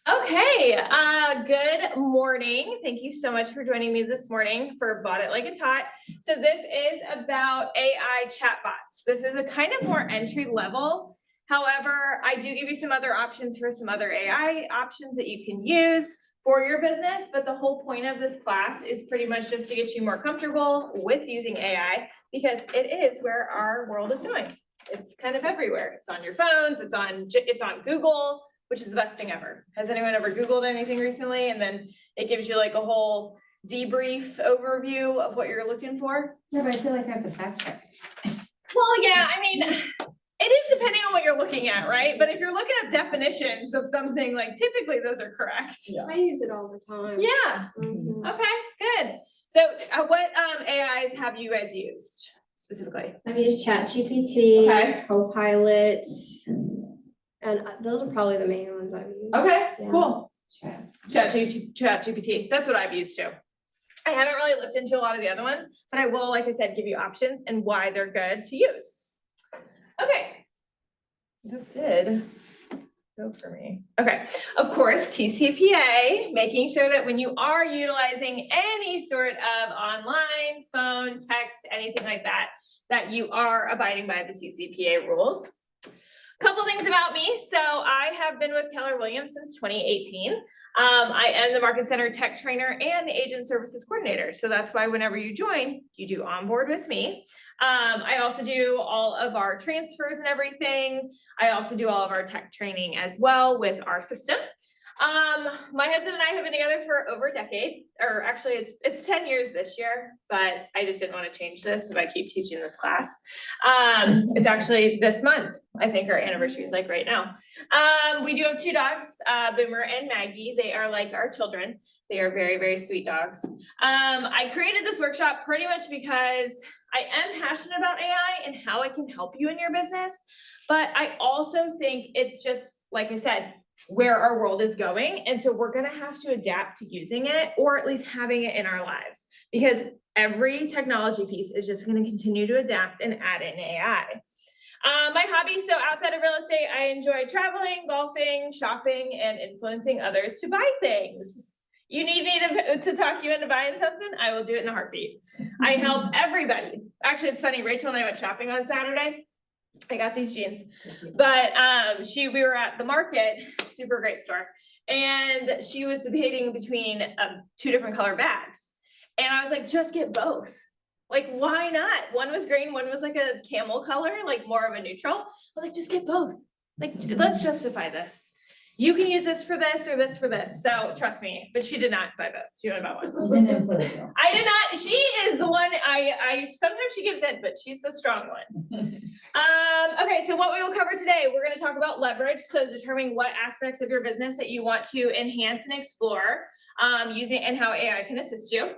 Okay, good morning. Thank you so much for joining me this morning for Bought It Like It's Hot. So this is about AI chatbots. This is a kind of more entry level. However, I do give you some other options for some other AI options that you can use for your business, but the whole point of this class is pretty much just to get you more comfortable with using AI because it is where our world is going. It's kind of everywhere. It's on your phones, it's on Google, which is the best thing ever. Has anyone ever Googled anything recently? And then it gives you like a whole debrief overview of what you're looking for? Yeah, but I feel like I have to fact check. Well, yeah, I mean, it is depending on what you're looking at, right? But if you're looking at definitions of something, like typically those are correct. Yeah. I use it all the time. Yeah. Mm-hmm. Okay, good. So what AIs have you guys used specifically? I've used ChatGPT, Okay. Copilot, and those are probably the main ones I've used. Okay, Yeah. cool. ChatGPT, that's what I've used too. I haven't really looked into a lot of the other ones, but I will, like I said, give you options and why they're good to use. Okay. This did go for me. Okay, of course, TCPA, making sure that when you are utilizing any sort of online, phone, text, anything like that, that you are abiding by the TCPA rules. Couple things about me. So I have been with Keller Williams since 2018. I am the Market Center Tech Trainer and the Agent Services Coordinator. So that's why whenever you join, you do onboard with me. I also do all of our transfers and everything. I also do all of our tech training as well with our system. My husband and I have been together for over a decade, or actually it's 10 years this year, but I just didn't want to change this if I keep teaching this class. It's actually this month. I think our anniversary is like right now. We do have two dogs, Boomer and Maggie. They are like our children. They are very, very sweet dogs. I created this workshop pretty much because I am passionate about AI and how it can help you in your business. But I also think it's just, like I said, where our world is going. And so we're going to have to adapt to using it, or at least having it in our lives, because every technology piece is just going to continue to adapt and add in AI. My hobbies, so outside of real estate, I enjoy traveling, golfing, shopping, and influencing others to buy things. You need me to talk you into buying something? I will do it in a heartbeat. I help everybody. Actually, it's funny, Rachel and I went shopping on Saturday. I got these jeans, but we were at the market, super great store, and she was debating between two different color bags, and I was like, just get both. Like, why not? One was green, one was like a camel color, like more of a neutral. I was like, just get both. Like, let's justify this. You can use this for this or this for this. So trust me, but she did not buy this. She only bought one. I did not. She is the one I sometimes she gives in, but she's the strong one. Okay, so what we will cover today, we're going to talk about leverage, so determining what aspects of your business that you want to enhance and explore using and how AI can assist you.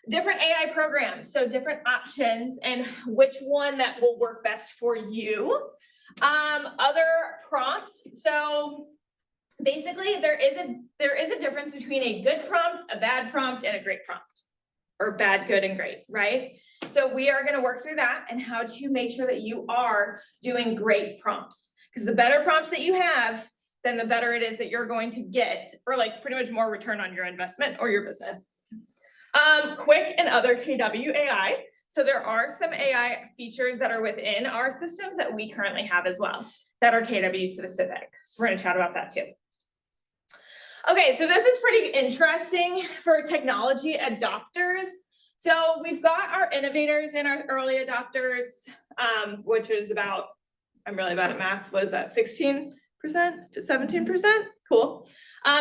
Different AI programs, so different options and which one that will work best for you. Other prompts, so basically there is a difference between a good prompt, a bad prompt, and a great prompt, or bad, good, and great, right? So we are going to work through that and how to make sure that you are doing great prompts, because the better prompts that you have, then the better it is that you're going to get, or like pretty much more return on your investment or your business. Quick and other KW AI. So there are some AI features that are within our systems that we currently have as well that are KW specific. So we're going to chat about that too. Okay, so this is pretty interesting for technology adopters. So we've got our innovators and our early adopters, which is about, I'm really bad at math, what is that, 16%, 17%? Cool.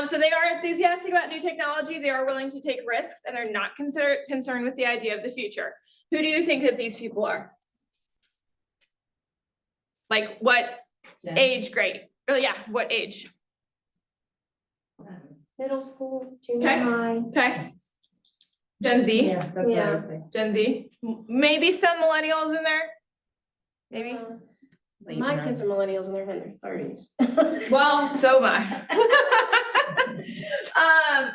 So they are enthusiastic about new technology, they are willing to take risks, and they're not concerned with the idea of the future. Who do you think that these people are? Like what age grade? Oh yeah, what age? Middle school, junior high. Okay. Gen Z. Yeah, that's what I would say. Gen Z. Maybe some millennials in there. Maybe. My kids are millennials and they're in their 30s. Well, so am I.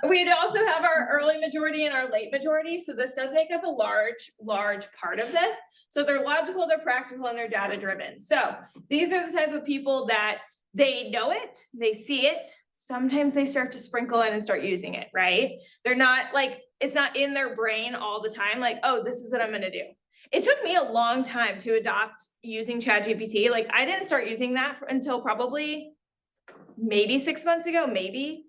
We'd also have our early majority and our late majority. So this does make up a large part of this. So they're logical, they're practical, and they're data driven. So these are the type of people that they know it, they see it. Sometimes they start to sprinkle in and start using it, right? They're not like, it's not in their brain all the time. Like, oh, this is what I'm going to do. It took me a long time to adopt using ChatGPT. Like I didn't start using that until probably maybe 6 months ago, maybe.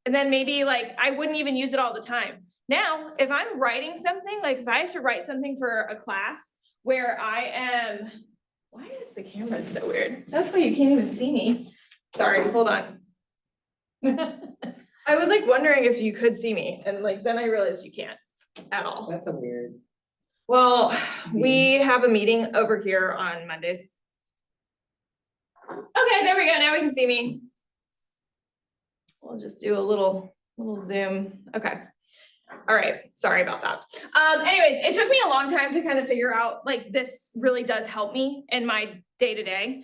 And then maybe like, I wouldn't even use it all the time. Now, if I'm writing something, like if I have to write something for a class where I am, why is the camera so weird? That's why you can't even see me. Sorry, hold on. I was like wondering if you could see me and like, then I realized you can't at all. That's a weird. Well, we have a meeting over here on Mondays. Okay, there we go. Now we can see me. We'll just do a little zoom. Okay. All right. Sorry about that. Anyways, it took me a long time to kind of figure out like this really does help me in my day-to-day,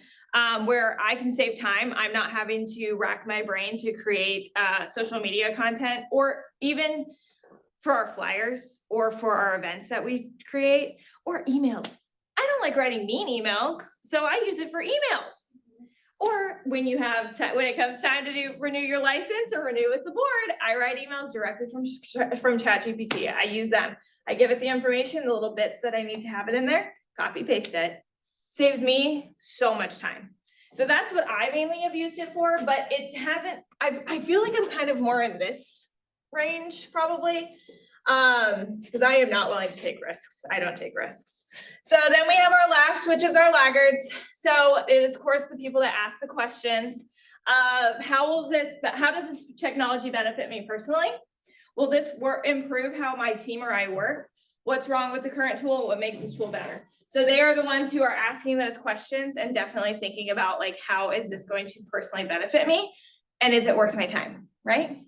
where I can save time. I'm not having to rack my brain to create social media content or even for our flyers or for our events that we create or emails. I don't like writing mean emails, so I use it for emails. Or when you have, when it comes time to renew your license or renew with the board, I write emails directly from ChatGPT. I use them. I give it the information, the little bits that I need to have it in there, copy paste it. Saves me so much time. So that's what I mainly have used it for, but it hasn't, I feel like I'm kind of more in this range probably. Because I am not willing to take risks. I don't take risks. So then we have our last, which is our laggards. So it is, of course, the people that ask the questions. How does this technology benefit me personally? Will this improve how my team or I work? What's wrong with the current tool? What makes this tool better? So they are the ones who are asking those questions and definitely thinking about like, how is this going to personally benefit me? And is it worth my time, right?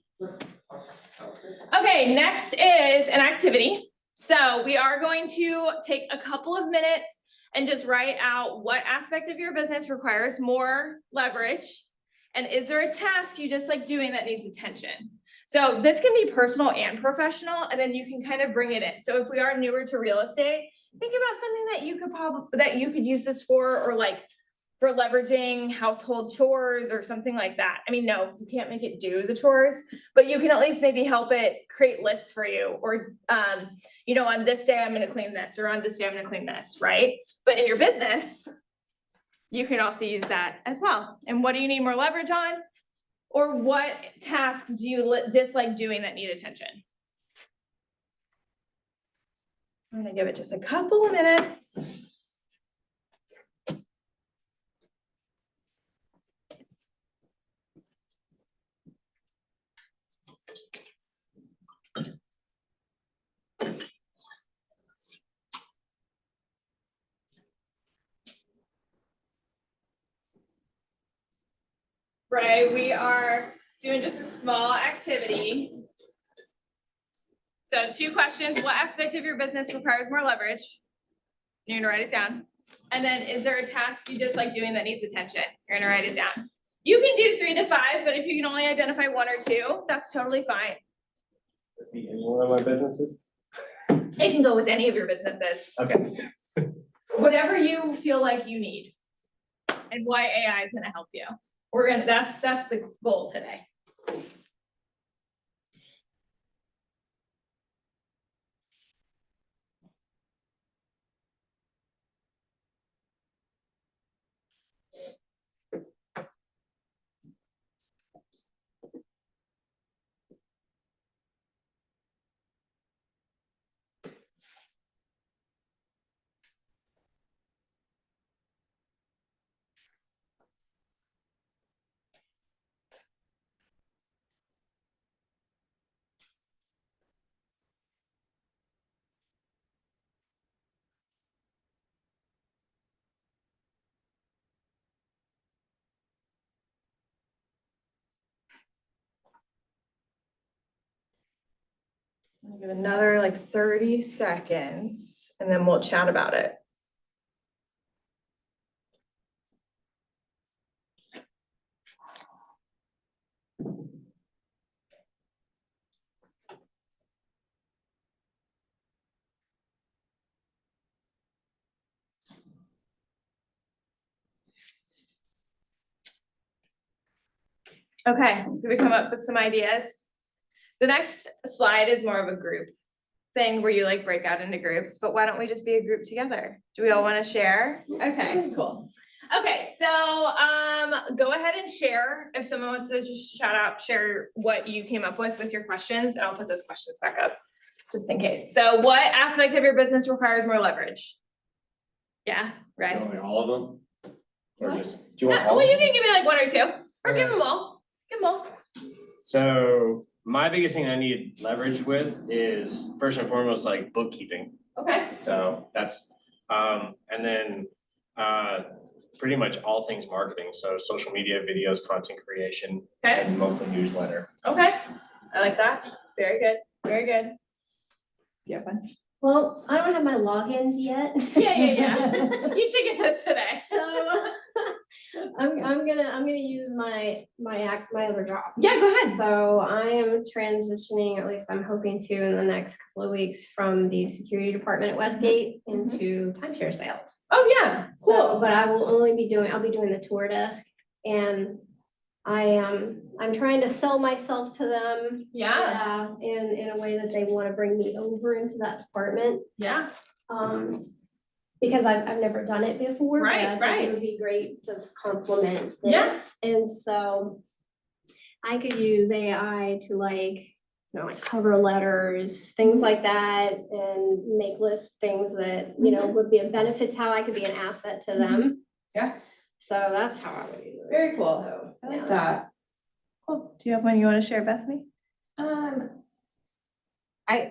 Okay, next is an activity. So we are going to take a couple of minutes and just write out what aspect of your business requires more leverage. And is there a task you just like doing that needs attention? So this can be personal and professional, and then you can kind of bring it in. So if we are newer to real estate, think about something that you could use this for, or like for leveraging household chores or something like that. I mean, no, you can't make it do the chores, but you can at least maybe help it create lists for you, or, you know, on this day, I'm going to clean this, or on this day, I'm going to clean this, right? But in your business, you can also use that as well. And what do you need more leverage on? Or what tasks do you dislike doing that need attention? I'm going to give it just a couple of minutes. Right, we are doing just a small activity. So 2 questions. What aspect of your business requires more leverage? You're gonna write it down. And then is there a task you just like doing that needs attention? You're gonna write it down. You can do 3 to 5, but if you can only identify 1 or 2, that's totally fine. Just be in one of my businesses. It can go with any of your businesses. Okay. Whatever you feel like you need. And why AI is gonna help you. That's the goal today. I'll give another like 30 seconds and then we'll chat about it. Okay, did we come up with some ideas? The next slide is more of a group thing where you like break out into groups, but why don't we just be a group together? Do we all want to share? Okay, cool. Okay, so go ahead and share. If someone wants to just shout out, share what you came up with your questions, and I'll put those questions back up just in case. So what aspect of your business requires more leverage? Yeah, right. Like all of them? Or What? just, do you want Yeah, all well, of you them? can give me like one or two, or give Okay. them all. Give them all. So my biggest thing I need leverage with is first and foremost, like bookkeeping. Okay. So that's, and then, pretty much all things marketing. So social media, videos, content creation, Okay. and monthly newsletter. Okay. I like that. Very good. Very good. Do you have one? Well, I don't have my logins yet. Yeah. You should get this today. So I'm gonna use my other job. Yeah, go ahead. So I am transitioning, at least I'm hoping to in the next couple of weeks, from the security department at Westgate into timeshare sales. Oh, yeah. So, Cool. but I'll be doing the tour desk, and I'm trying to sell myself to them. Yeah. In a way that they want to bring me over into that department. Yeah. Because I've never done it before. Right, but I think right. it would be great to complement this. Yes. And so I could use AI to like cover letters, things like that, and make lists of things that, would be a benefit, how I could be an asset to them. Yeah. So that's how I would do it. Very cool. So, I like yeah. that. Cool. Do you have one you want to share, Bethany?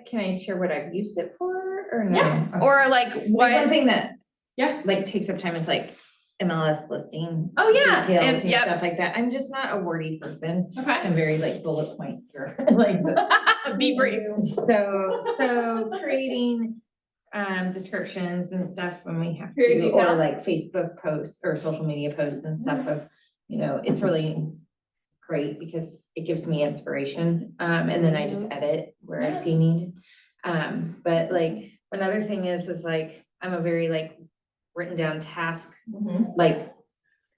Can I share what I've used it for or no? Yeah. Okay. Or like Like what? one thing that. Yeah. Like takes up time is like MLS listing. Oh, yeah. Details and Yep. stuff like that. I'm just not a wordy person. Okay. I'm very like bullet point like Be brief. so creating descriptions and stuff when we have Very to, detailed. or like Facebook posts or social media posts and stuff of, it's really great because it gives me inspiration. And then I just edit where I Yeah. see need. But like another thing is like, I'm a very like written down task, like,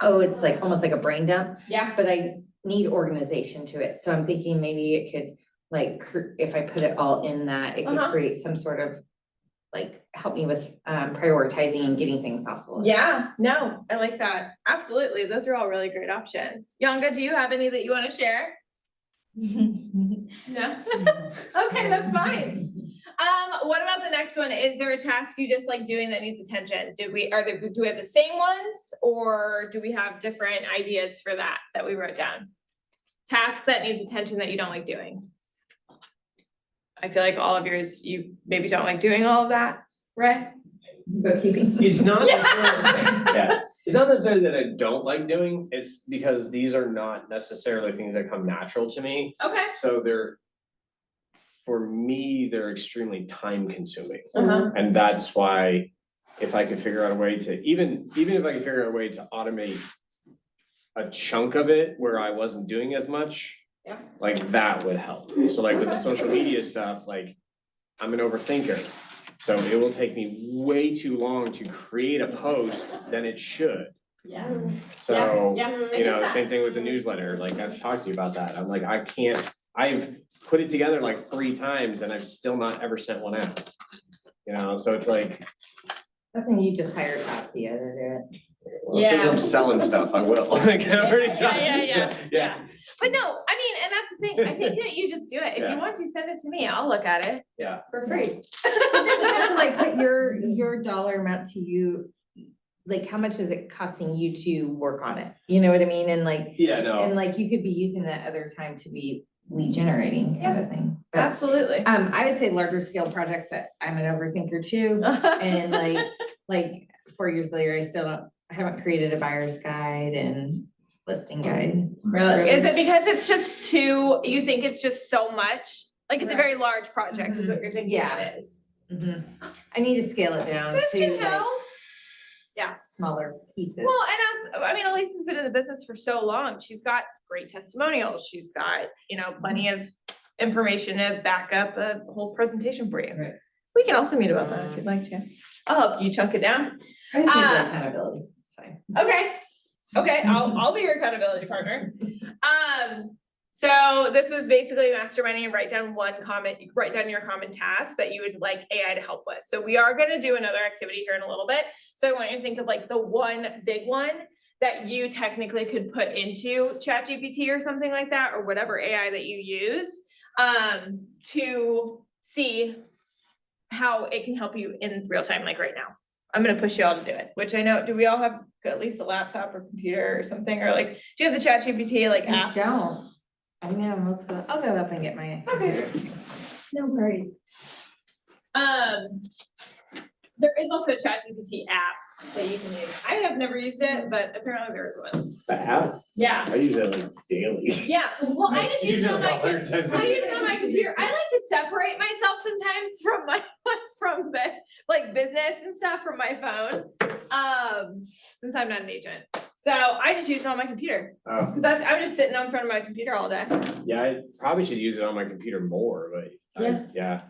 oh, it's like almost like a brain dump, Yeah. but I need organization to it. So I'm thinking maybe it could like, if I put it all in that, it could Uh-huh. create some sort of like, help me with prioritizing and getting things off the list. Yeah, no, I like that. Absolutely. Those are all really great options. Yanga, do you have any that you want to share? No? Okay, that's fine. What about the next one? Is there a task you just like doing that needs attention? Do we have the same ones or do we have different ideas for that we wrote down? Task that needs attention that you don't like doing. I feel like all of yours, you maybe don't like doing all of that, right? Bookkeeping. It's not Yeah. necessarily, yeah, it's not necessarily that I don't like doing, it's because these are not necessarily things that come natural to me. Okay. So for me, they're extremely time consuming. Uh-huh. And that's why if I could figure out a way to, even if I could figure out a way to automate a chunk of it where I wasn't doing as much. Yeah. Like that would help. So like with the social media stuff, like I'm an overthinker. So it will take me way too long to create a post than it should. Yeah. So, Yeah. I get that. same thing with the newsletter, like I've talked to you about that. I'm like, I've put it together like 3 times and I've still not ever sent one out. So it's like, Nothing, you just hired Patsy to do it. well, since Yeah. I'm selling stuff, I will. Like I've already done. Yeah. But no, I mean, and that's the thing, I think that you just do it. If you Yeah. want to, send it to me, I'll look at it Yeah. for free. You have to like put your dollar amount to you, like how much is it costing you to work on it? You know what I mean? And like, Yeah, no. and like you could be using that other time to be lead generating kind of thing. But, Absolutely. I would say larger scale projects that I'm an overthinker too. And like 4 years later, I haven't created a buyer's guide and listing guide. Really? Is it because it's just too, you think it's just so much? Like it's a Right. very large project is what you're thinking Yeah. it is. Mhm. I need to scale it down This to can like help. smaller pieces. Well, and Elise has been in the business for so long. She's got great testimonials. She's got, plenty of information to back up a whole presentation for you. Right. We can also meet about that if you'd like to. I'll help you chunk it down. I just need the uh, accountability, it's fine. Okay, I'll be your accountability partner. So this was basically masterminding and write down your common task that you would like AI to help with. So we are gonna do another activity here in a little bit. So I want you to think of like the one big one that you technically could put into ChatGPT or something like that, or whatever AI that you use, to see how it can help you in real time, like right now. I'm gonna push you all to do it, which I know, do we all have at least a laptop or computer or something, or like, do you have the ChatGPT like I app? don't. I know, I'll go up and get my. Okay. No worries. There is also a ChatGPT app that you can use. I have never used it, but apparently there is one. The app, Yeah, I use it like daily. yeah, well, I just use it on my, about 100 times a I day. use it on my computer. I like to separate myself sometimes from my, from the, like, business and stuff from my phone. Since I'm not an agent. So I just use it on my computer, Oh, cause I'm just sitting in front of my computer all day. yeah, I probably should use it on my computer more, but Yeah. yeah.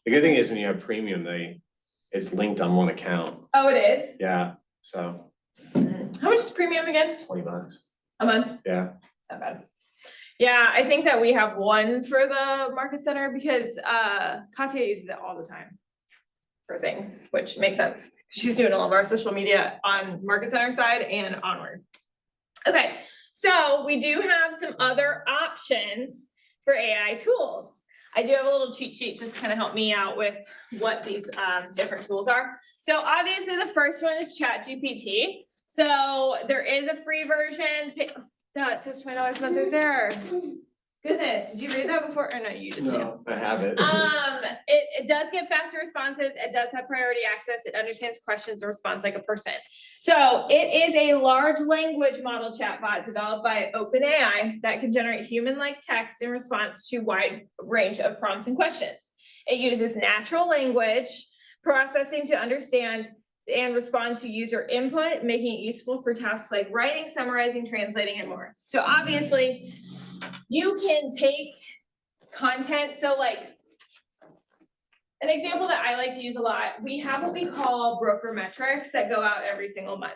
The good thing is when you have premium, it's linked on one account. Oh, it is? Yeah, so How much is premium again? $20. A month? Yeah. It's not bad. Yeah, I think that we have one for the market center because Katya uses it all the time for things, which makes sense. She's doing all of our social media on market center side and onward. Okay, so we do have some other options for AI tools. I do have a little cheat sheet just to kind of help me out with what these different tools are. So obviously the first one is ChatGPT. So there is a free version. Duh, it says $20 a month right there. Goodness, did you read that before? Or no, you just knew. No, I have it. It does get faster responses. It does have priority access. It understands questions and responds like a person. So it is a large language model chatbot developed by OpenAI that can generate human-like text in response to a wide range of prompts and questions. It uses natural language processing to understand and respond to user input, making it useful for tasks like writing, summarizing, translating, and more. So obviously, you can take content, so like, an example that I like to use a lot, we have what we call broker metrics that go out every single month,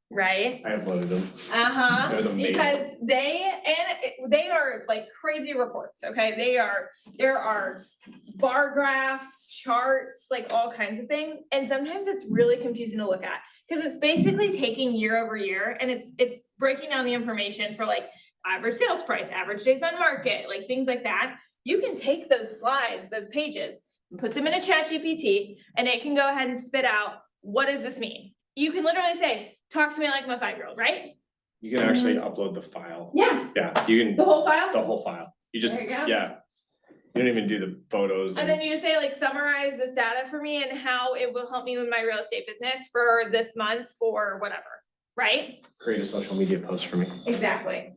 right? I uploaded them. Uh-huh, They're amazing. because they are like crazy reports, okay? There are bar graphs, charts, like all kinds of things, and sometimes it's really confusing to look at. Cause it's basically taking year over year and it's breaking down the information for like average sales price, average days on market, like things like that. You can take those slides, those pages, and put them in a ChatGPT and it can go ahead and spit out, what does this mean? You can literally say, talk to me like I'm a 5-year-old, right? You can actually upload the file. Yeah, Yeah, you can, the whole file. the whole file. You just, There you go. yeah. You don't even do the photos. And then you say like, summarize this data for me and how it will help me with my real estate business for this month for whatever, right? Create a social media post for me. Exactly.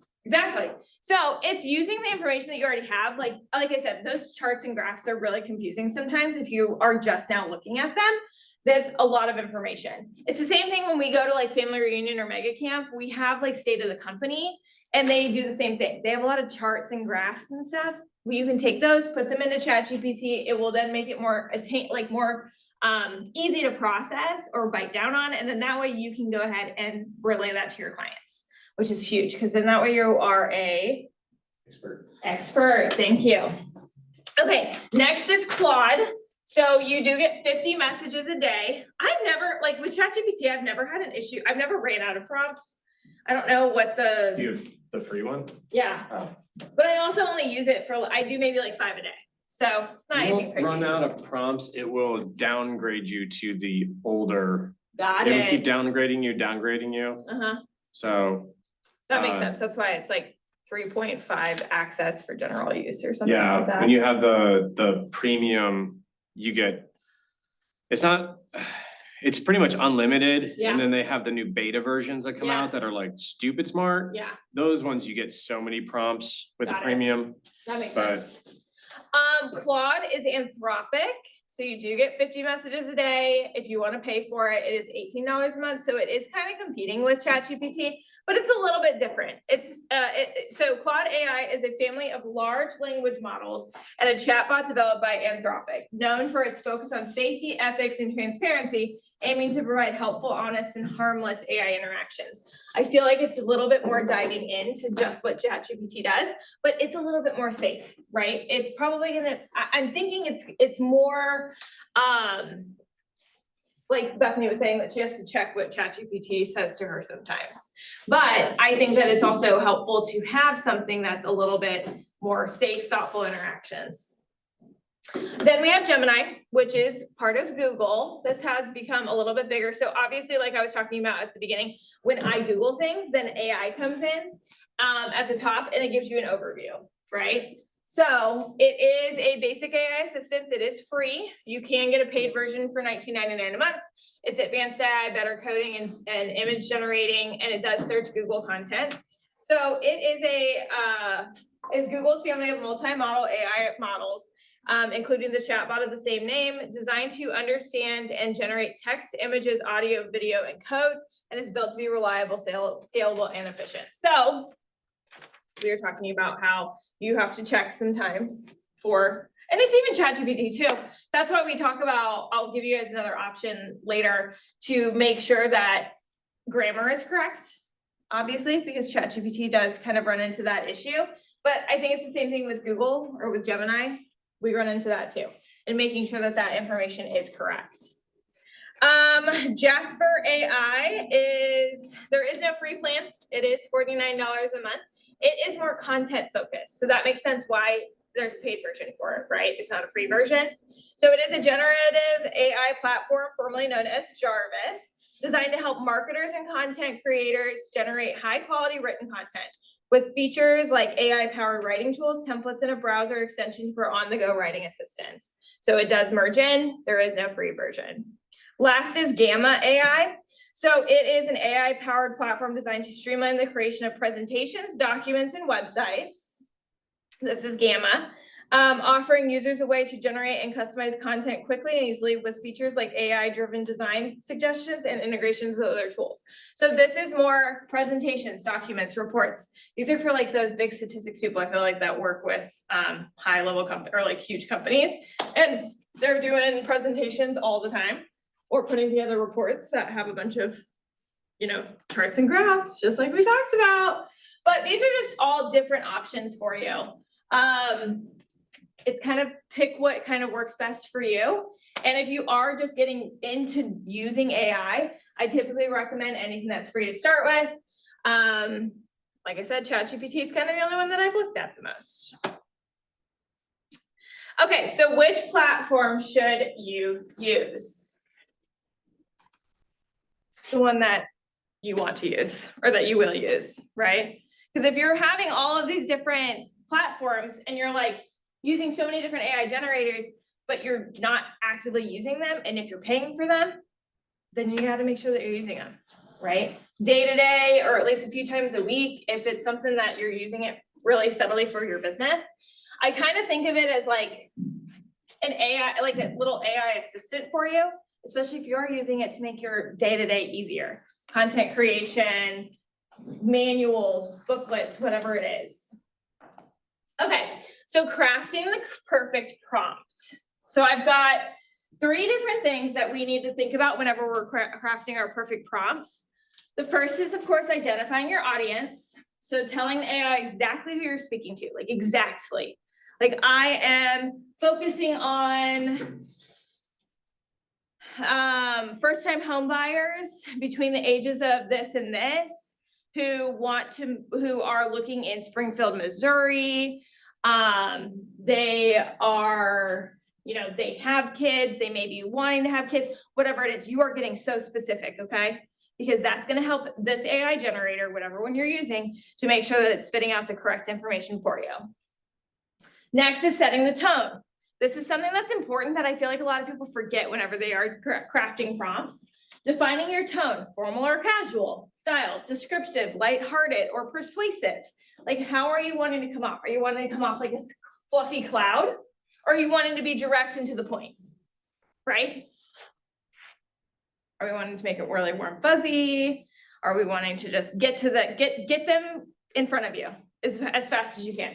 So it's using the information that you already have. Like I said, those charts and graphs are really confusing sometimes if you are just now looking at them. There's a lot of information. It's the same thing when we go to like family reunion or mega camp, we have like state of the company and they do the same thing. They have a lot of charts and graphs and stuff. Well, you can take those, put them into ChatGPT. It will then make it more easy to process or bite down on. And then that way you can go ahead and relay that to your clients, which is huge. Cause then that way you are a expert. Thank you. Okay, next is Claude. So you do get 50 messages a day. I've never, like with ChatGPT, I've never had an issue. I've never ran out of prompts. I don't know what Do you have the free one? yeah. Oh. But I also only use it for, I do maybe like 5 a day. So not You anything won't crazy. run out of prompts, it will downgrade you to the older. Got It will keep it. downgrading you. Uh-huh. So, That makes Uh, sense. That's why it's like 3.5 access for general use or something like yeah, when that. you have the premium, you get, it's pretty much unlimited. Yeah. And then they have the new beta versions that come Yeah. out that are like stupid smart. Yeah, Those ones, you get so many prompts with the Got it. premium, that makes but sense. Claude is Anthropic, so you do get 50 messages a day. If you want to pay for it, it is $18 a month. So it is kind of competing with ChatGPT, but it's a little bit different. So Claude AI is a family of large language models and a chatbot developed by Anthropic. Known for its focus on safety, ethics, and transparency, aiming to provide helpful, honest, and harmless AI interactions. I feel like it's a little bit more diving into just what ChatGPT does, but it's a little bit more safe, right? It's probably gonna, I'm thinking it's more, like Bethany was saying, that she has to check what ChatGPT says to her sometimes. But I think that it's also helpful to have something that's a little bit more safe, thoughtful interactions. Then we have Gemini, which is part of Google. This has become a little bit bigger. So obviously, like I was talking about at the beginning, when I Google things, then AI comes in at the top and it gives you an overview, right? So it is a basic AI assistant. It is free. You can get a paid version for $19.99 a month. It's advanced AI, better coding and image generating, and it does search Google content. So it is Google's family of multi-model AI models, including the chatbot of the same name, designed to understand and generate text, images, audio, video, and code, and is built to be reliable, scalable, and efficient. So we are talking about how you have to check sometimes for, and it's even ChatGPT too. That's why we talk about, I'll give you guys another option later to make sure that grammar is correct, obviously, because ChatGPT does kind of run into that issue. But I think it's the same thing with Google or with Gemini. We run into that too, and making sure that that information is correct. Jasper AI there is no free plan. It is $49 a month. It is more content focused. So that makes sense why there's a paid version for it, right? It's not a free version. So it is a generative AI platform formerly known as Jarvis, designed to help marketers and content creators generate high quality written content with features like AI powered writing tools, templates, and a browser extension for on the go writing assistance. So it does merge in. There is no free version. Last is Gamma AI. So it is an AI powered platform designed to streamline the creation of presentations, documents, and websites. This is Gamma, offering users a way to generate and customize content quickly and easily with features like AI driven design suggestions and integrations with other tools. So this is more presentations, documents, reports. These are for like those big statistics people, I feel like, that work with high level or like huge companies, and they're doing presentations all the time, or putting together reports that have a bunch of, charts and graphs, just like we talked about. But these are just all different options for you. It's kind of pick what kind of works best for you. And if you are just getting into using AI, I typically recommend anything that's free to start with. Like I said, ChatGPT is kind of the only one that I've looked at the most. Okay, so which platform should you use? The one that you want to use or that you will use, right? Because if you're having all of these different platforms and you're like using so many different AI generators, but you're not actively using them, and if you're paying for them, then you got to make sure that you're using them, right? Day to day, or at least a few times a week, if it's something that you're using it really steadily for your business. I kind of think of it as like an AI, like a little AI assistant for you, especially if you're using it to make your day-to-day easier. Content creation, manuals, booklets, whatever it is. Okay, so crafting the perfect prompt. So I've got 3 different things that we need to think about whenever we're crafting our perfect prompts. The first is, of course, identifying your audience. So telling the AI exactly who you're speaking to, like exactly. Like I am focusing on first-time home buyers between the ages of this and this who are looking in Springfield, Missouri. They are, they have kids, they may be wanting to have kids, whatever it is, you are getting so specific, okay? Because that's going to help this AI generator, whatever one you're using, to make sure that it's spitting out the correct information for you. Next is setting the tone. This is something that's important that I feel like a lot of people forget whenever they are crafting prompts. Defining your tone, formal or casual, style, descriptive, lighthearted, or persuasive. Like, how are you wanting to come off? Are you wanting to come off like a fluffy cloud? Or are you wanting to be direct and to the point, right? Are we wanting to make it really warm, fuzzy? Are we wanting to just get them in front of you as fast as you can?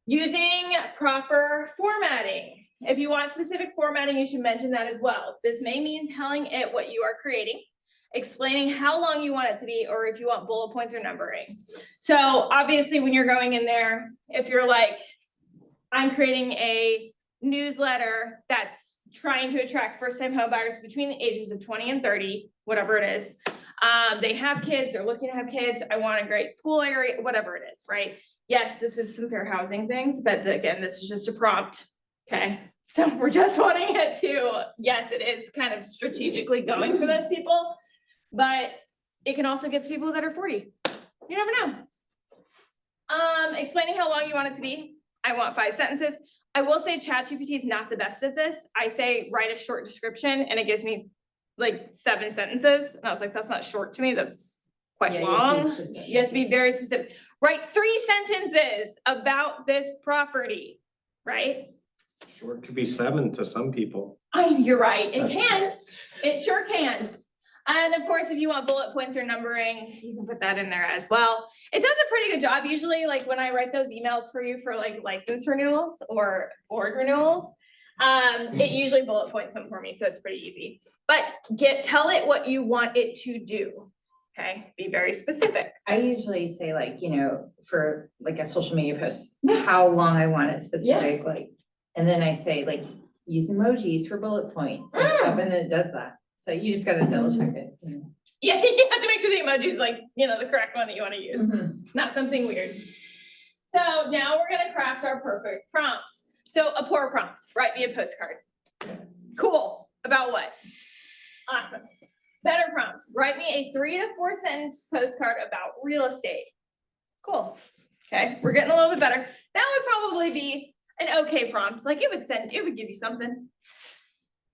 Using proper formatting. If you want specific formatting, you should mention that as well. This may mean telling it what you are creating, explaining how long you want it to be, or if you want bullet points or numbering. So obviously, when you're going in there, if you're like, I'm creating a newsletter that's trying to attract first-time home buyers between the ages of 20 and 30, whatever it is. They have kids, they're looking to have kids, I want a great school area, whatever it is, right? Yes, this is some fair housing things, but again, this is just a prompt, okay? So we're just wanting it to, yes, it is kind of strategically going for those people, but it can also get to people that are 40. You never know. Explaining how long you want it to be. I want 5 sentences. I will say ChatGPT is not the best at this. I say, write a short description and it gives me like 7 sentences. And I was like, that's not short to me. That's quite Yeah, you have to be long. specific. You have to be very specific. Write 3 sentences about this property, right? Short could be 7 to some people. You're right. It can. It sure can. And of course, if you want bullet points or numbering, you can put that in there as well. It does a pretty good job. Usually, like when I write those emails for you for like license renewals or board renewals, it usually bullet points them for me, so it's pretty easy. But tell it what you want it to do. Okay, be very specific. I usually say like, you know, for like a social media post, how long I want it specific, like, and then I say like, use emojis for bullet points and stuff, and then it does that. So you just gotta double check it. you know. Yeah, you have to make sure the emoji is like, you know, the correct one that you want to use. Not something weird. So now we're gonna craft our perfect prompts. So a poor prompt, write me a postcard. Cool. About what? Awesome. Better prompt, write me a 3 to 4 sentence postcard about real estate. Cool. Okay, we're getting a little bit better. That would probably be an okay prompt. Like it would give you something.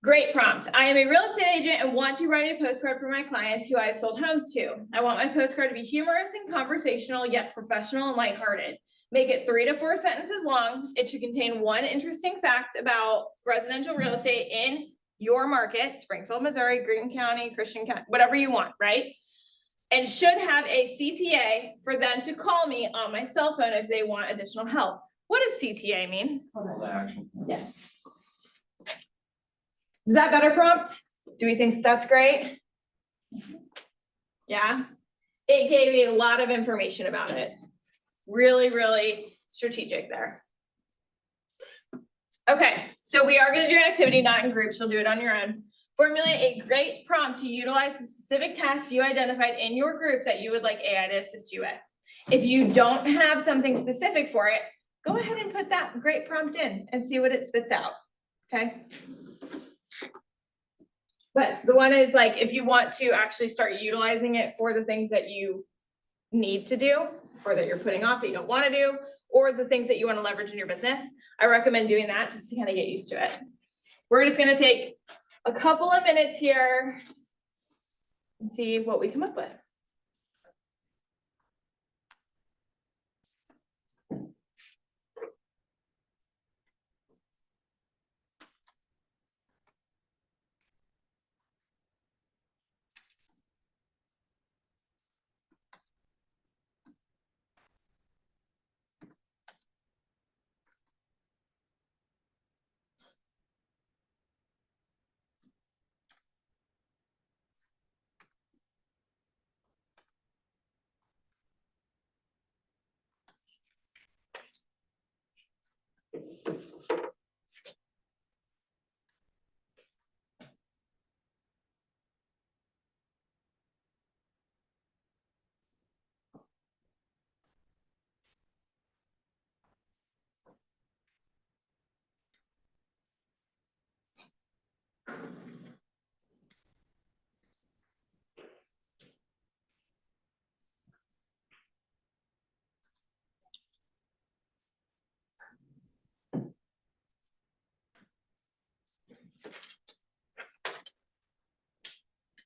Great prompt. I am a real estate agent and want to write a postcard for my clients who I've sold homes to. I want my postcard to be humorous and conversational, yet professional and lighthearted. Make it 3 to 4 sentences long. It should contain 1 interesting fact about residential real estate in your market, Springfield, Missouri, Green County, Christian County, whatever you want, right? And should have a CTA for them to call me on my cell phone if they want additional help. What does CTA mean? Call to action. Yes. Is that better prompt? Do we think that's great? Yeah, it gave me a lot of information about it. Really, really strategic there. Okay, so we are gonna do an activity, not in groups, you'll do it on your own. Formulate a great prompt to utilize the specific task you identified in your group that you would like AI to assist you with. If you don't have something specific for it, go ahead and put that great prompt in and see what it spits out, okay? But the one is like, if you want to actually start utilizing it for the things that you need to do, or that you're putting off that you don't want to do, or the things that you want to leverage in your business, I recommend doing that just to kind of get used to it. We're just gonna take a couple of minutes here and see what we come up with.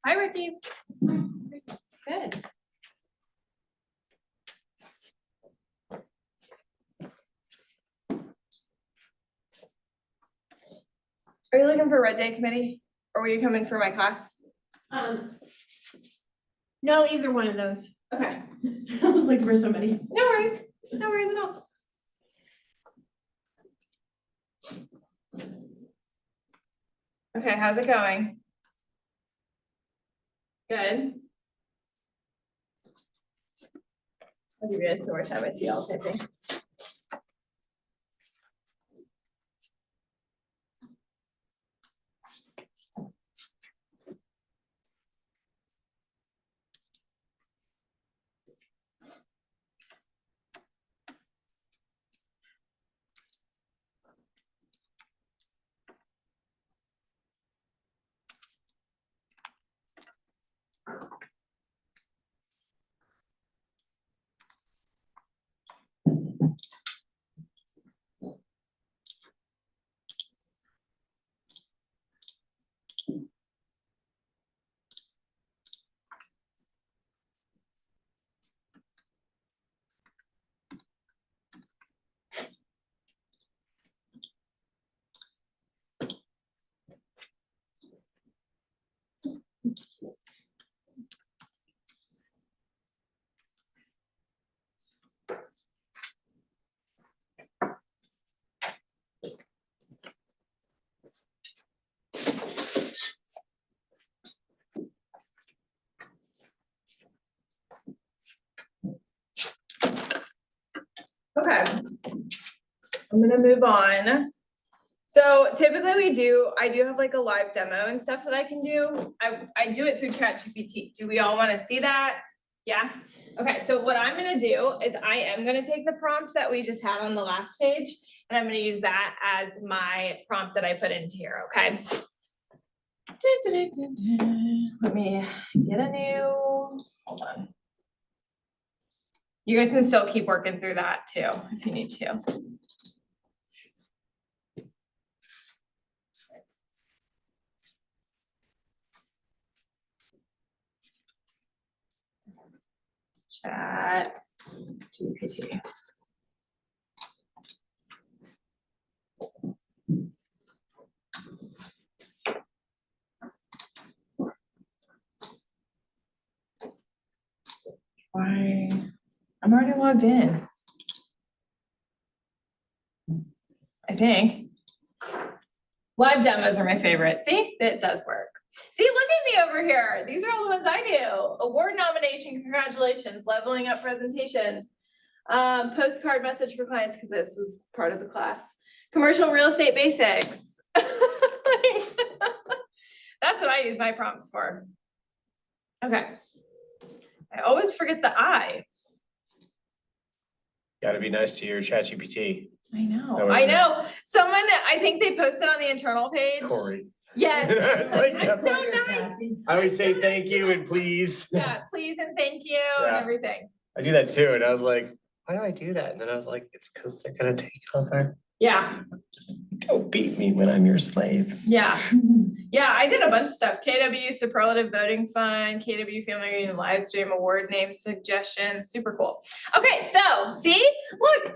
Hi, Ricky. Good. Are you looking for Red Day Committee, or were you coming for my class? No, either one of those. Okay, I was looking for somebody. no worries, no worries at all. Okay, how's it going? Good. I'll give you guys some more time. I see y'all typing. Okay. I'm gonna move on. So typically I do have like a live demo and stuff that I can do. I do it through ChatGPT. Do we all wanna see that? Yeah? Okay, so what I'm gonna do is I am gonna take the prompt that we just had on the last page, and I'm gonna use that as my prompt that I put into here, okay? Let me get a new, hold on. You guys can still keep working through that too, if you need to. Chat GPT. Why? I'm already logged in. I think. Live demos are my favorite. See, it does work. See, look at me over here. These are all the ones I do. Award nomination, congratulations, leveling up presentations. Postcard message for clients, because this was part of the class. Commercial real estate basics. That's what I use my prompts for. Okay. I always forget the I. Gotta be nice to your ChatGPT. I know, That was I it. know. Someone, I think they posted on the internal page. Corey. Yes. I was like, I'm so nice. I always say thank you and please. Yeah, please and thank you and Yeah. everything. I do that too, and I was like, why do I do that? And then I was like, it's because they're gonna take over. Yeah, Don't beat me when I'm your slave. yeah. Yeah, I did a bunch of stuff. KW Superlative Voting Fund, KW Family Reunion Live Stream Award Name Suggestions, super cool. Okay, so see, look,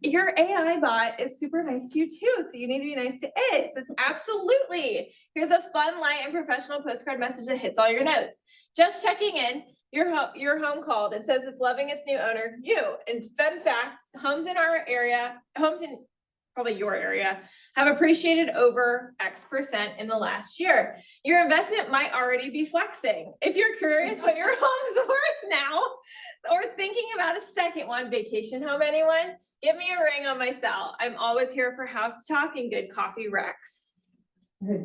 your AI bot is super nice to you too, so you need to be nice to it. It says, absolutely. Here's a fun, light, and professional postcard message that hits all your notes. Just checking in, your home called. It says it's loving its new owner, you. And fun fact, homes in our area, homes in probably your area, have appreciated over X% in the last year. Your investment might already be flexing. If you're curious what your home's worth now, or thinking about a second one, vacation home, anyone, give me a ring on my cell. I'm always here for house talk and good coffee recs.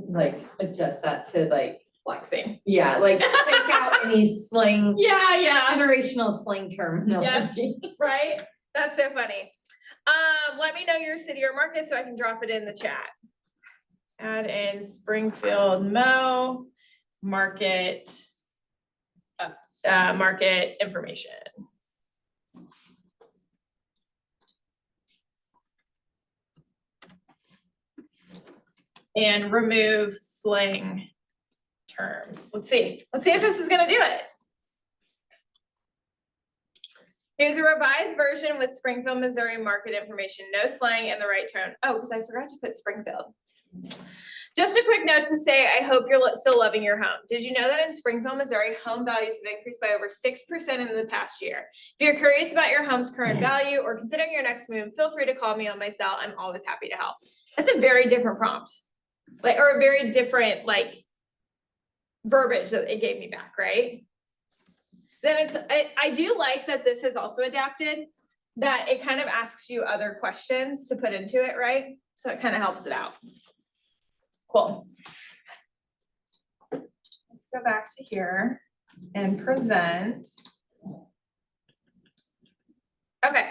Like adjust that to like, Flexing. yeah, like take out any slang, Yeah, generational slang terminology. right? That's so funny. Let me know your city or market so I can drop it in the chat. Add in Springfield Mo market, market information. And remove slang terms. Let's see if this is gonna do it. Here's a revised version with Springfield, Missouri market information, no slang and the right tone. Oh, because I forgot to put Springfield. Just a quick note to say, I hope you're still loving your home. Did you know that in Springfield, Missouri, home values have increased by over 6% in the past year? If you're curious about your home's current value or considering your next move, feel free to call me on my cell. I'm always happy to help. That's a very different prompt. like, or a very different, like, verbiage that it gave me back, right? Then I do like that this is also adapted, that it kind of asks you other questions to put into it, right? So it kind of helps it out. Cool. Let's go back to here and present. Okay,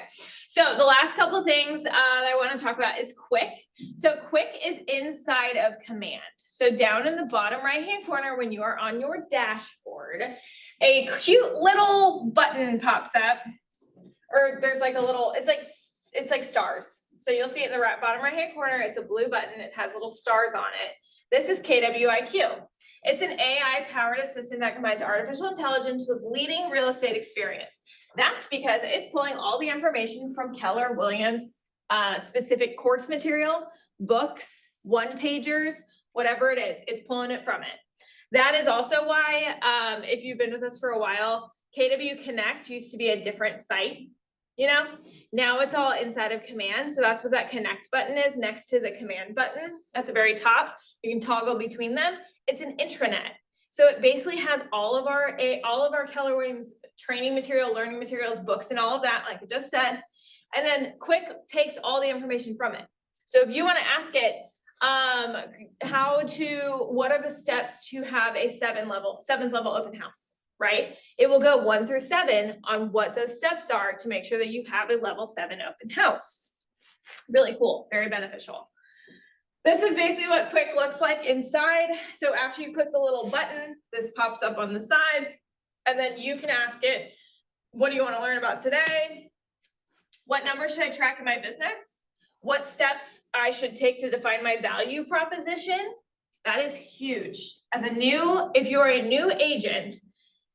so the last couple things that I want to talk about is Quick. So Quick is inside of Command. So down in the bottom right-hand corner, when you are on your dashboard, a cute little button pops up, or there's like a little, it's like stars. So you'll see it in the bottom right-hand corner, it's a blue button, it has little stars on it. This is KWIQ. It's an AI-powered assistant that combines artificial intelligence with leading real estate experience. That's because it's pulling all the information from Keller Williams, specific course material, books, one-pagers, whatever it is, it's pulling it from it. That is also why, if you've been with us for a while, KW Connect used to be a different site, you know? Now it's all inside of Command, so that's what that Connect button is, next to the Command button at the very top. You can toggle between them. It's an intranet. So it basically has all of our Keller Williams training material, learning materials, books, and all of that, like I just said. And then Quick takes all the information from it. So if you want to ask it, what are the steps to have a seventh level open house, right? It will go 1 through 7 on what those steps are to make sure that you have a level 7 open house. Really cool, very beneficial. This is basically what Quick looks like inside. So after you click the little button, this pops up on the side, and then you can ask it, what do you want to learn about today? What numbers should I track in my business? What steps I should take to define my value proposition? That is huge. If you are a new agent,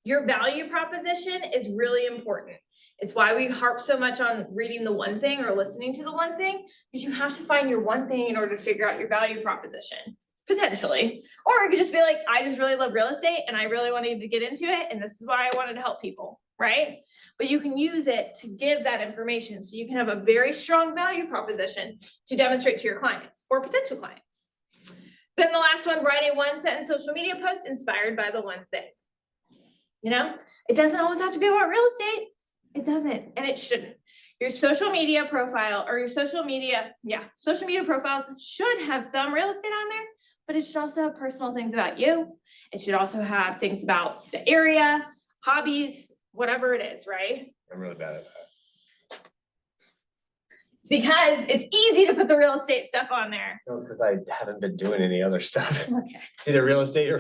your value proposition is really important. It's why we harp so much on reading the one thing or listening to the one thing, because you have to find your one thing in order to figure out your value proposition, potentially. Or it could just be like, I just really love real estate and I really wanted to get into it, and this is why I wanted to help people, right? But you can use it to give that information so you can have a very strong value proposition to demonstrate to your clients or potential clients. Then the last one, write a 1-sentence social media post inspired by the one thing. You know, it doesn't always have to be about real estate. It doesn't, and it shouldn't. Your social media profile or your social media profiles should have some real estate on there, but it should also have personal things about you. It should also have things about the area, hobbies, whatever it is, right? I'm really bad at that. It's because it's easy to put the real estate stuff on there. No, it's because I haven't been doing any other stuff. Okay. It's either real estate or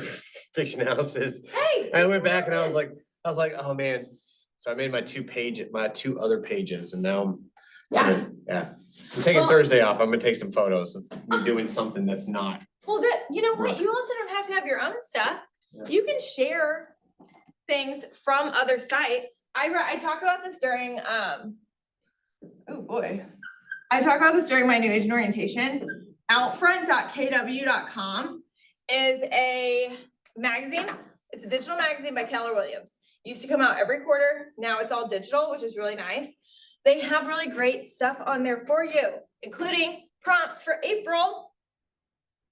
fixing houses. Hey. I went back and I was like, oh man. So I made my two other pages, and now I'm taking Thursday off. I'm gonna take some photos of me doing something that's not. Well, good. You know what? You also don't have to have your own stuff. Yeah. You can share things from other sites. I talk about this during I talk about this during my new agent orientation. Outfront.kw.com is a magazine. It's a digital magazine by Keller Williams. It used to come out every quarter. Now it's all digital, which is really nice. They have really great stuff on there for you, including prompts for April,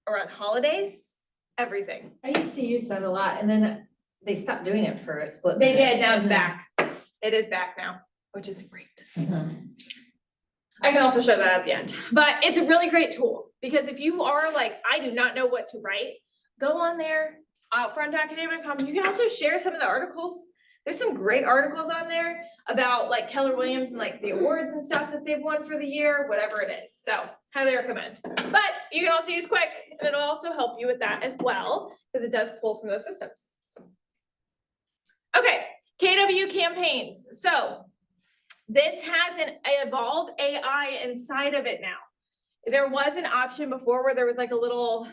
around holidays, everything. I used to use that a lot, and then they stopped doing it for a split. They minute. did, now it's back. It is back now, which is great. Mhm. I can also show that at the end, but it's a really great tool, because if you are like, I do not know what to write, go on there, outfront.academia.com. You can also share some of the articles. There's some great articles on there about like Keller Williams and like the awards and stuff that they've won for the year, whatever it is. So highly recommend. But you can also use Quick, and it'll also help you with that as well, because it does pull from those systems. Okay, KW campaigns. So this has an Evolve AI inside of it now. There was an option before where there was like a little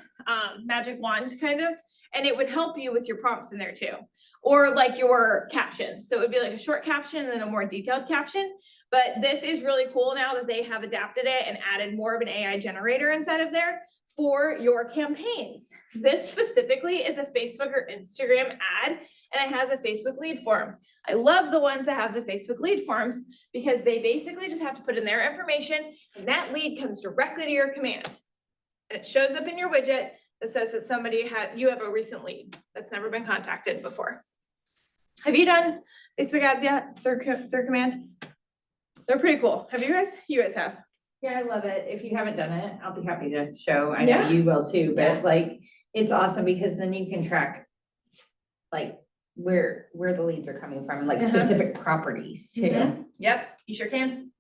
magic wand kind of, and it would help you with your prompts in there too. Or like your captions. So it would be like a short caption and then a more detailed caption. But this is really cool now that they have adapted it and added more of an AI generator inside of there for your campaigns. This specifically is a Facebook or Instagram ad, and it has a Facebook lead form. I love the ones that have the Facebook lead forms, because they basically just have to put in their information, and that lead comes directly to your command. And it shows up in your widget. that says that you have a recent lead that's never been contacted before. Have you done Facebook ads yet through Command? They're pretty cool. Have you guys? You guys have. Yeah, I love it. If you haven't done it, I'll be happy to show. I Yeah. know you will too, Yeah. but like, it's awesome because then you can track like where the leads are coming from, like Uh-huh. specific properties too. Mhm. Yep, you sure can.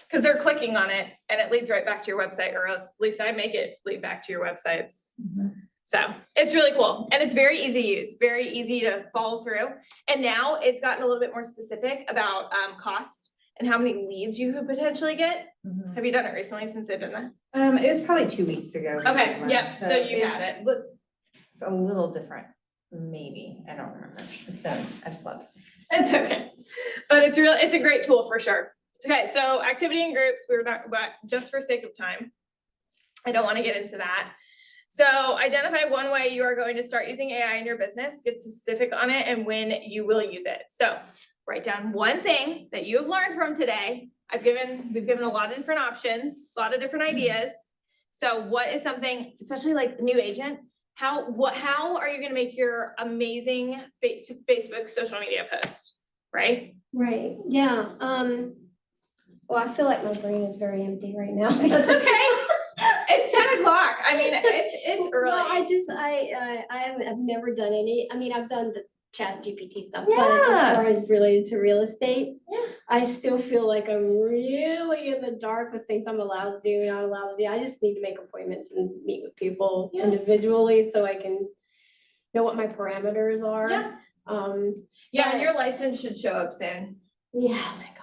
Cause they're clicking on it and it leads right back to your website, or else at least I make it lead back to your websites. Mhm. So it's really cool and it's very easy to use, very easy to follow through. And now it's gotten a little bit more specific about cost and how many leads you could potentially get. Mhm. Have you done it recently since they've done that? It was probably 2 weeks ago. Okay, yep, so you had it. Looks a little different, maybe. I don't remember. I've slept. It's okay, but it's a great tool for sure. Okay, so activity in groups, we're not, but just for sake of time, I don't want to get into that. So identify one way you are going to start using AI in your business, get specific on it and when you will use it. So write down one thing that you have learned from today. We've given a lot of different options, a lot of different ideas. So what is something, especially like new agent, how are you gonna make your amazing Facebook social media post, right? Right, yeah, well, I feel like my brain is very empty right now. That's okay. It's 10 o'clock. I mean, it's early. Well, I've never done any, I mean, I've done the Chat GPT stuff, but Yeah. as far as related to real estate, Yeah. I still feel like I'm really in the dark with things I'm allowed to do, not allowed to do. I just need to make appointments and meet with people Yes. individually so I can know what my parameters are. Yeah. Yeah, and your license should show up soon. Yeah, thank God.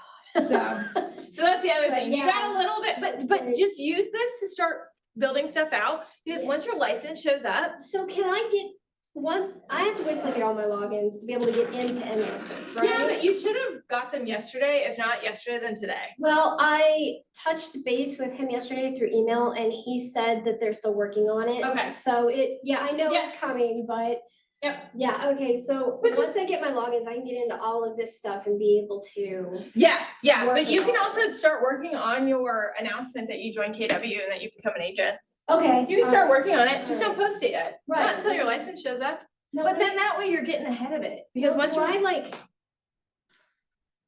So that's the other But thing. You yeah. got a little bit, but just use this to start building stuff out, because Yeah. once your license shows up, So can I get, once, I have to wait till I get all my logins to be able to get into any of this, right? yeah, but you should have got them yesterday. If not yesterday, then today. Well, I touched base with him yesterday through email and he said that they're still working on it. Okay. So I know Yeah. it's coming, but. Yep. Yeah, okay, so But once I get my logins, I can get into all of this stuff and be able to. Yeah, but you Working can on also start working on your announcement that you joined KW and that you become an agent. Okay. You can start alright, working on it, just don't alright. post it yet. Right. Not until your license shows up. No, But then that way you're getting ahead of it, because once do you. I like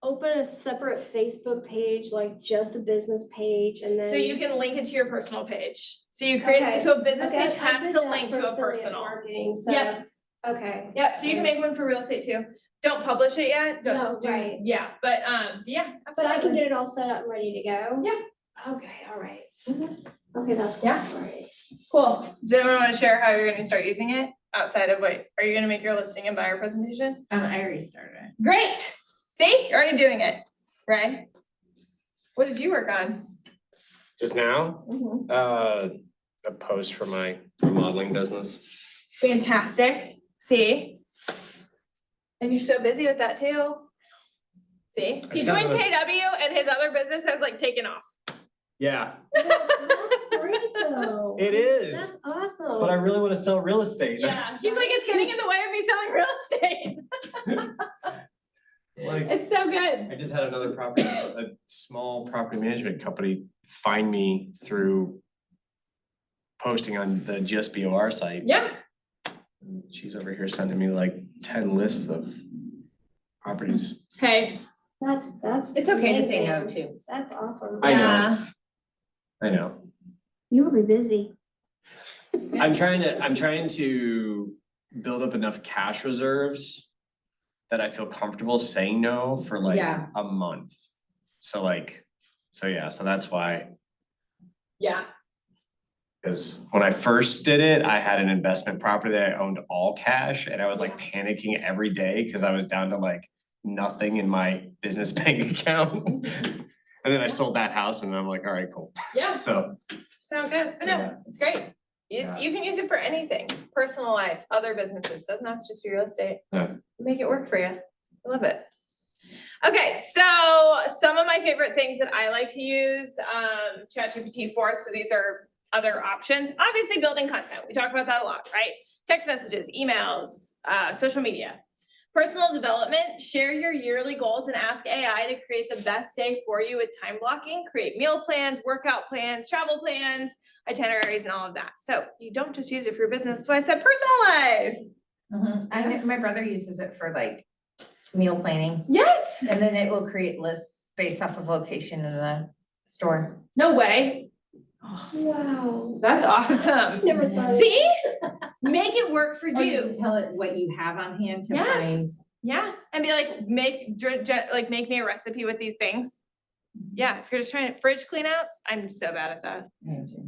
open a separate Facebook page, like just a business page and then. So you can link it to your personal page. So you create, Okay. so a business Okay, page I has did to that link for to a affiliate personal. Marketing, so. Yep. Okay. Yep, so you can make one for real estate too. Don't publish it yet, No, don't do, right. yeah, but yeah, But I can absolutely. get it all set up and ready to go? Yeah. Okay, all right. Mhm. Okay, that's cool. Yeah. All right. Cool. Does anyone want to share how you're gonna start using it outside of are you gonna make your listing and buyer presentation? I already started it. Great. See, you're already doing it, right? What did you work on? Just now, a post for my remodeling business. Fantastic. See? And you're so busy with that too. See? He just got joined another- KW and his other business has like taken off. Yeah, That's great though. it is, That's awesome. but I really wanna sell real estate. Yeah, he's like, it's getting in the way of me selling real estate. Like, It's so good. I just had a small property management company find me through posting on the GSBOR site. Yeah. She's over here sending me like 10 lists of properties. Hey, That's. It's okay to say no amazing. too. That's awesome. I know. yeah. I know. You will be busy. I'm trying to build up enough cash reserves that I feel comfortable saying no for like Yeah. a month. So that's why, Yeah. because when I first did it, I had an investment property that I owned all cash and I was like panicking every day because I was down to like nothing in my business bank account. And then I sold that house and I'm like, all right, cool. Yeah. So, Just how it goes. But no, Yeah. it's great. Yeah. You can use it for anything, personal life, other businesses, doesn't have to just be real estate. Yeah. Make it work for you. I love it. Okay, so some of my favorite things that I like to use, ChatGPT for, so these are other options. Obviously, building content. We talk about that a lot, right? Text messages, emails, social media. Personal development, share your yearly goals and ask AI to create the best day for you with time blocking, create meal plans, workout plans, travel plans, itineraries, and all of that. So you don't just use it for your business. So I said personal life. I know my brother uses it for like meal planning, Yes, and then it will create lists based off of location in the store. no way. Wow. That's awesome. Never thought. See? Make it work for Or you you. can tell it what you have on hand to Yes. find. Yeah, and be like, make me a recipe with these things. Yeah, if you're just trying to fridge clean outs, I'm so bad at that.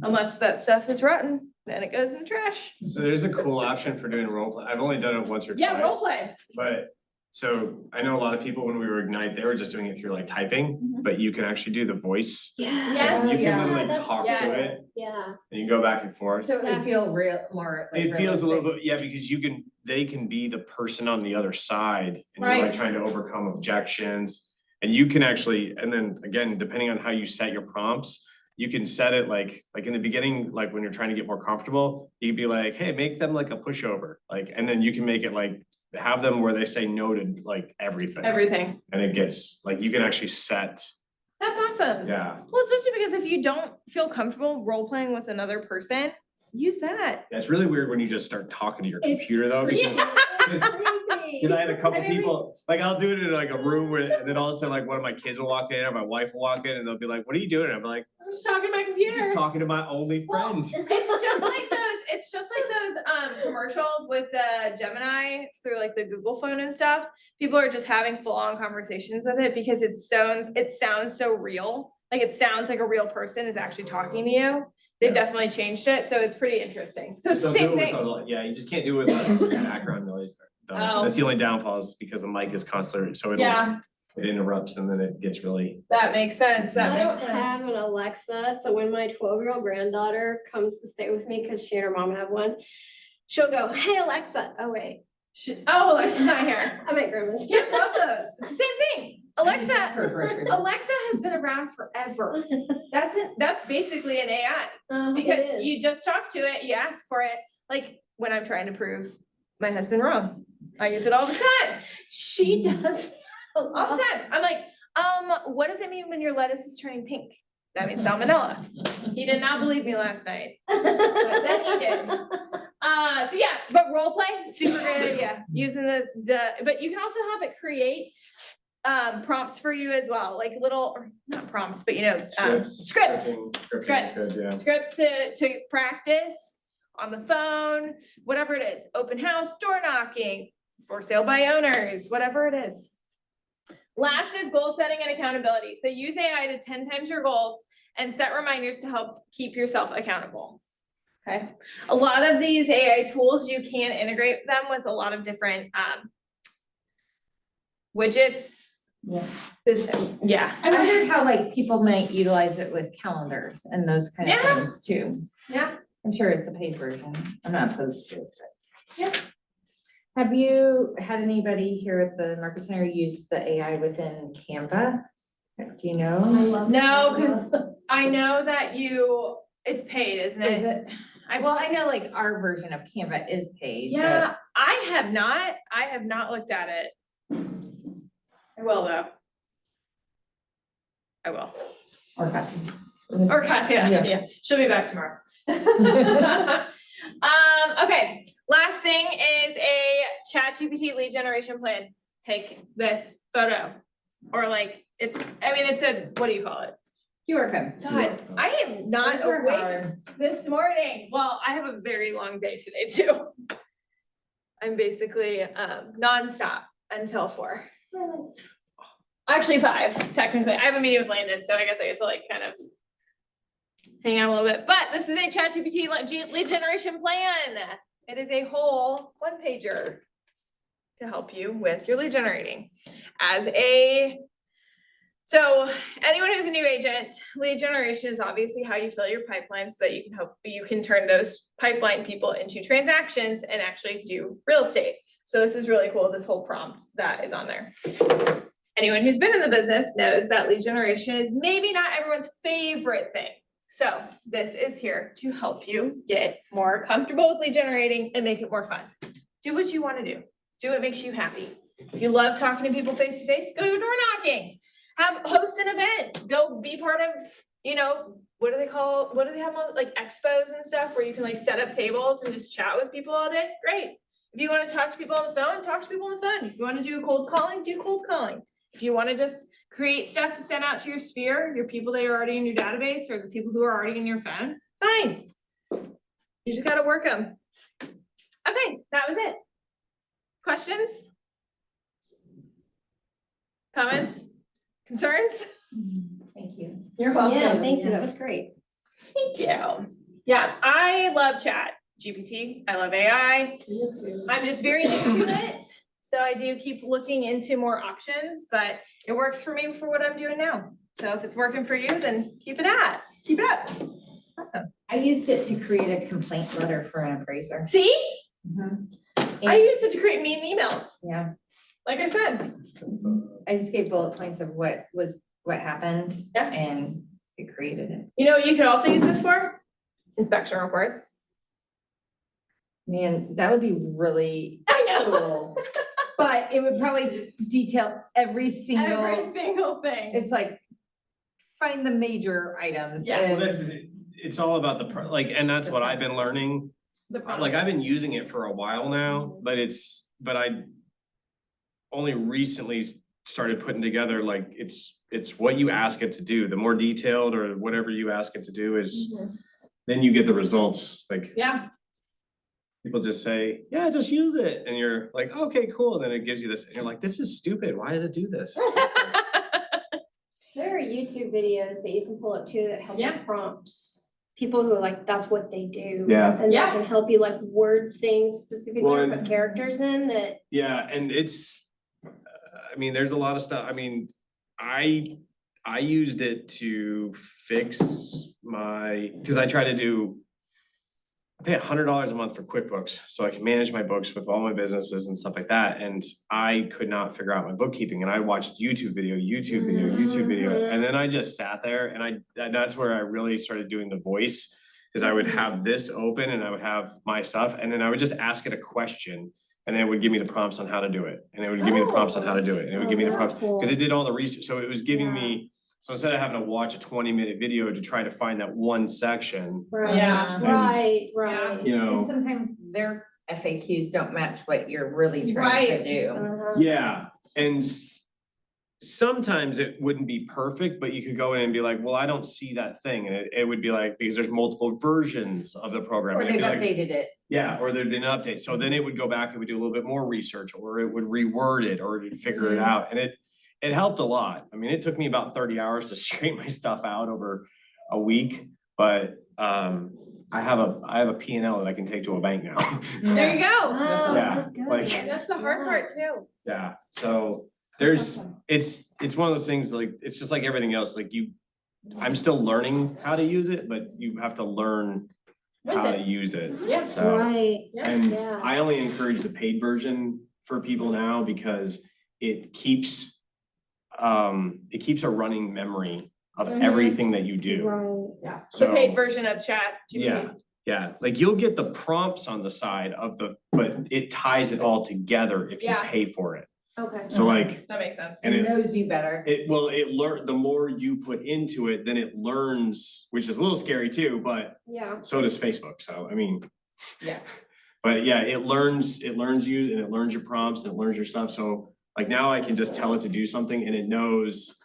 Unless that stuff is rotten, then it goes in the trash. So there's a cool option for doing role play. I've only done it once or twice. Yeah, role play. But, so I know a lot of people when we were Ignite, they were just doing it through like typing, Mhm. but you can actually do the voice. Yeah. Yes. You Yeah, can literally that's talk to yes. it Yeah. and you go back and forth. So it would feel real, more like It feels a little realistic. bit, yeah, because they can be the person on the other side and you're Right. like trying to overcome objections. And you can actually, and then again, depending on how you set your prompts, you can set it like in the beginning, like when you're trying to get more comfortable, you'd be like, hey, make them like a pushover, like, and then you can make it like, have them where they say no to like everything. Everything. And it gets, like, you can actually set, That's awesome. yeah, Well, especially because if you don't feel comfortable role playing with another person, use that. it's really weird when you just start talking to your It's computer though, because Creepy. Cause I had a couple I mean, we- people, like I'll do it in like a room where, and then all of a sudden like one of my kids will walk in or my wife will walk in and they'll be like, what are you doing? And I'm like, I'm just talking to my I'm computer. just talking to my only friend. It's just like those commercials with the Gemini through like the Google phone and stuff. People are just having full on conversations with it because it sounds so real. Like it sounds like a real person is actually talking to you. They've Yeah. definitely changed it, so it's pretty interesting. So it's Just the don't do same it with thing. a- Yeah, you just can't do it with like background noise. Oh. That's the only downfall is because the mic is constantly, so Yeah, it interrupts and then it gets really. that makes sense. That I makes don't sense. have an Alexa, so when my 12-year-old granddaughter comes to stay with me, because she and her mom have one, she'll go, hey Alexa, oh wait, Oh, Alexa's not here. I'm at grandma's. Get both those. It's the same thing. Alexa, For grocery. Alexa has been around forever. That's basically an AI. Because you just talk to it, you ask for it, like when I'm trying to prove my husband wrong. I use it all the time. She does. All the time. I'm like, what does it mean when your lettuce is turning pink? That means salmonella. He did not believe me last night. then he did. So yeah, but role play, super great idea. Using but you can also have it create prompts for you as well, like little, or not prompts, but scripts. Scripts to practice on the phone, whatever it is, open house, door knocking, for sale by owners, whatever it is. Last is goal setting and accountability. So use AI to 10 times your goals and set reminders to help keep yourself accountable. Okay, a lot of these AI tools, you can integrate them with a lot of different widgets. Yeah. I wondered how like people might utilize it with calendars and those kind of Yeah. things too. Yeah. I'm sure it's a paid version. I'm not opposed to it, but. Yeah. Have you had anybody here at the Market Center use the AI within Canva? Do you know? No, because I know that it's paid, isn't Is it? it? Well, I know like our version of Canva is paid. but- Yeah, I have not looked at it. I will though. I will. Or copy. Or Katya, Yeah. yeah, she'll be back tomorrow. Okay, last thing is a ChatGPT lead generation plan. Take this photo. Or like, it's a, what do you call it? QR code. God, I am not Those are awake hard. this morning. Well, I have a very long day today too. I'm basically nonstop until 4. Actually 5, technically. I have a meeting with Landon, so I guess I get to like kind of hang out a little bit. But this is a ChatGPT lead generation plan. It is a whole 1-pager to help you with your lead generating. So anyone who's a new agent, lead generation is obviously how you fill your pipeline so that you can turn those pipeline people into transactions and actually do real estate. So this is really cool, this whole prompt that is on there. Anyone who's been in the business knows that lead generation is maybe not everyone's favorite thing. So this is here to help you get more comfortable with lead generating and make it more fun. Do what you want to do. Do what makes you happy. If you love talking to people face to face, go door knocking. Host an event, go be part of, what do they have, like expos and stuff where you can like set up tables and just chat with people all day? Great. If you wanna talk to people on the phone, talk to people on the phone. If you wanna do cold calling, do cold calling. If you wanna just create stuff to send out to your sphere, your people that are already in your database or the people who are already in your phone, fine. You just gotta work them. Okay, that was it. Questions? Comments? Concerns? Thank you. You're welcome. Yeah, thank you, that was great. Thank you. Yeah, I love Chat GPT. I love AI. I'm just very new to it. So I do keep looking into more options, but it works for me for what I'm doing now. So if it's working for you, then keep it up. Awesome. I used it to create a complaint letter for an appraiser. See? I And- use it to create mean emails, Yeah, like I said. I just gave bullet points of what happened. Yeah. And it created it. You know what you could also use this for? Inspection reports. Man, that would be really I know. cool. But it would probably detail every Every single, single thing. it's like, find the major items. Yeah. Well, and- it's all about and that's what I've been learning. The problem. Like, I've been using it for a while now, but I only recently started putting together, like, it's what you ask it to do. The more detailed or whatever you ask it to do is, then you get the results. Like, Yeah. people just say, yeah, just use it. And you're like, okay, cool. And then it gives you this, and you're like, this is stupid. Why does it do this? There are YouTube videos that you can pull up too that help Yeah. with prompts. People who are like, that's what they do. Yeah. And Yeah. that can help you like word things specifically, Well, or and- put characters in that. Yeah, and there's a lot of stuff. I mean, I used it to fix because I try to I pay $100 a month for QuickBooks, so I can manage my books with all my businesses and stuff like that, and I could not figure out my bookkeeping, and I watched YouTube video, and then I just sat there, and that's where I really started doing the voice, is I would have this open and I would have my stuff, and then I would just ask it a question, and then it would give me the prompts on how to do it, and it would give me the prompts on how to do it, and it would give me the prompts, because it did all the research, so it was giving me, so instead of having to watch a 20-minute video to try to find that one section, Right, Yeah. right, you right. And know, sometimes their FAQs don't match what you're really trying to Right. do. Uh-huh. yeah, and sometimes it wouldn't be perfect, but you could go in and be like, well, I don't see that thing, and it would be like, because there's multiple versions of the program. Or and it'd they've be like, updated it. yeah, or there'd been an update, so then it would go back and would do a little bit more research, or it would reword it, or it'd figure it out, and it helped a lot. I mean, it took me about 30 hours to straighten my stuff out over a week, but I have a P&L that I can take to a bank now. There you go. Oh, Yeah, that's good. like- That's the hard part too. Yeah, so it's one of those things, like, it's just like everything else, like I'm still learning how to use it, but you have to learn With how it. to use it, Yeah. so. Right, And Yeah. I only encourage the paid version for people now because it keeps a running memory of Mhm. everything that you do. right. The paid So, version of Chat GPT. yeah, like you'll get the prompts on the side but it ties it all together if you Yeah. pay for it. Okay. So like, That makes sense. And It it- knows you better. the more you put into it, then it learns, which is a little scary too, but Yeah. so does Facebook, so I mean. Yeah. But yeah, it learns you and it learns your prompts and it learns your stuff, so like now I can just tell it to do something and it knows.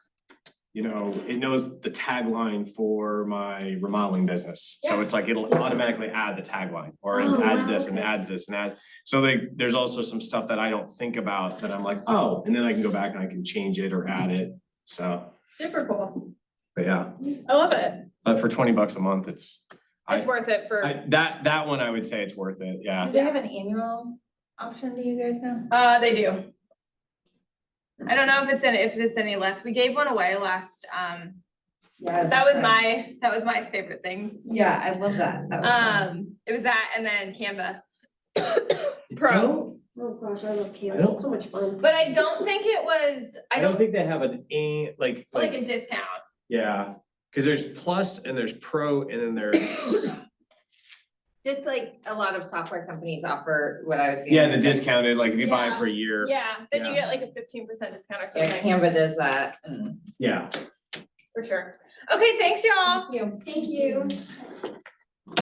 It knows the tagline for my remodeling business, so Yeah. it's like it'll automatically add the tagline, or it Oh, adds wow, this and okay. adds this and adds. So there's also some stuff that I don't think about that I'm like, oh, and then I can go back and I can change it or add it, so, Super cool. but yeah. I love it. But for $20 a month, it's Worth it for, that one, I would say it's worth it, yeah. Do they have an annual option, do you guys know? they do. I don't know if it's any less. We gave one away last, Yeah. that was my favorite things. Yeah, I love that. That was fun. It was that and then Canva Pro. Oh gosh, I love I Canva, don't- it's so much fun. But I don't think it was, I don't think they have like like a discount. yeah, cause there's plus and there's pro and then there's Just like a lot of software companies offer what I was. Yeah, getting the at. discounted, like if you buy it Yeah. for a year. Yeah, then you Yeah. get like a 15% discount or Yeah, something, Canva does that and. Yeah. for sure. Okay, thanks y'all. Thank you.